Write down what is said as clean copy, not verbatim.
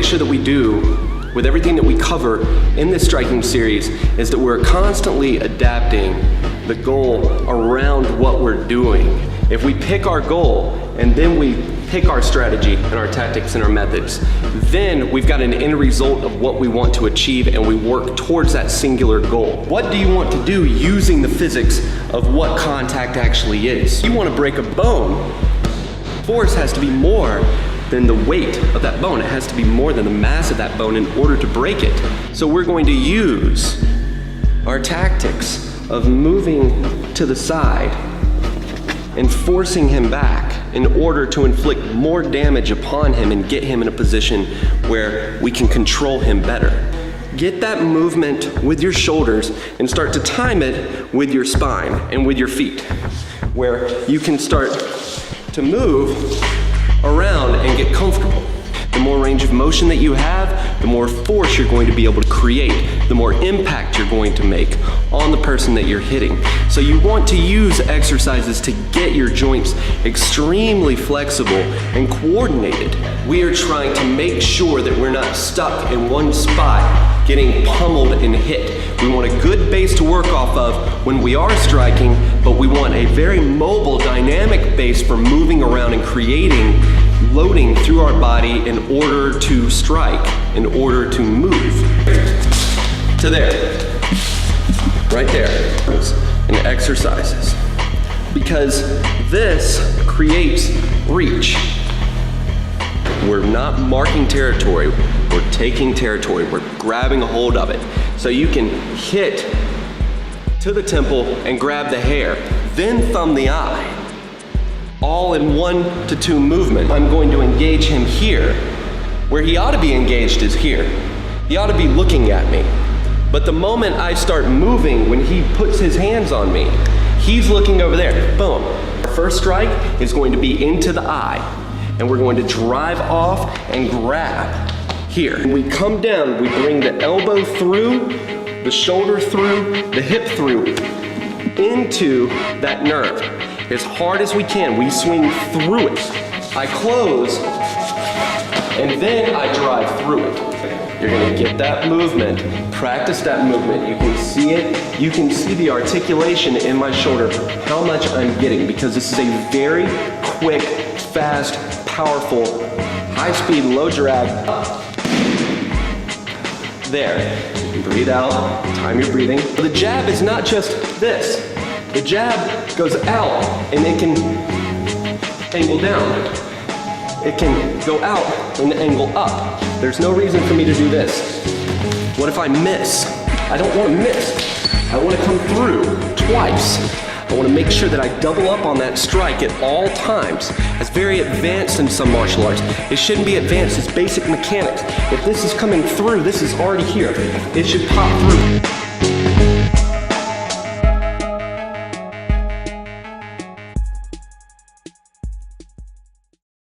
make sure that we do with everything that we cover in this striking series is that we're constantly adapting the goal around what we're doing. If we pick our goal and then we pick our strategy and our tactics and our methods, then we've got an end result of what we want to achieve and we work towards that singular goal. What do you want to do using the physics of what contact actually is? You want to break a bone. Force has to be more than the weight of that bone. It has to be more than the mass of that bone in order to break it. So we're going to use our tactics of moving to the side and forcing him back in order to inflict more damage upon him and get him in a position where we can control him better. Get that movement with your shoulders and start to time it with your spine and with your feet, where you can start to move around and get comfortable. The more range of motion that you have, the more force you're going to be able to create, the more impact you're going to make on the person that you're hitting. So you want to use exercises to get your joints extremely flexible and coordinated. We are trying to make sure that we're not stuck in one spot getting pummeled and hit. We want a good base to work off of when we are striking, but we want a very mobile, dynamic base for moving around and creating loading through our body in order to strike, in order to move. To there, right there, and exercises. Because this creates reach. We're not marking territory, we're taking territory, we're grabbing a hold of it. So you can hit to the temple and grab the hair, then thumb the eye. All in 1 to 2 movement. I'm going to engage him here. Where he ought to be engaged is here. He ought to be looking at me. But the moment I start moving, when he puts his hands on me, he's looking over there. Boom. Our first strike is going to be into the eye. And we're going to drive off and grab here. When we come down, we bring the elbow through, the shoulder through, the hip through, into that nerve. As hard as we can, we swing through it. I close, and then I drive through it. You're gonna get that movement, practice that movement. You can see it, you can see the articulation in my shoulder, how much I'm getting, because this is a very quick, fast, powerful, high speed, low drag. There, breathe out, time your breathing. The jab is not just this. The jab goes out and it can angle down. It can go out and angle up. There's no reason for me to do this. What if I miss? I don't want to miss. I want to come through twice. I want to make sure that I double up on that strike at all times. It's very advanced in some martial arts. It shouldn't be advanced, it's basic mechanics. If this is coming through, this is already here. It should pop through.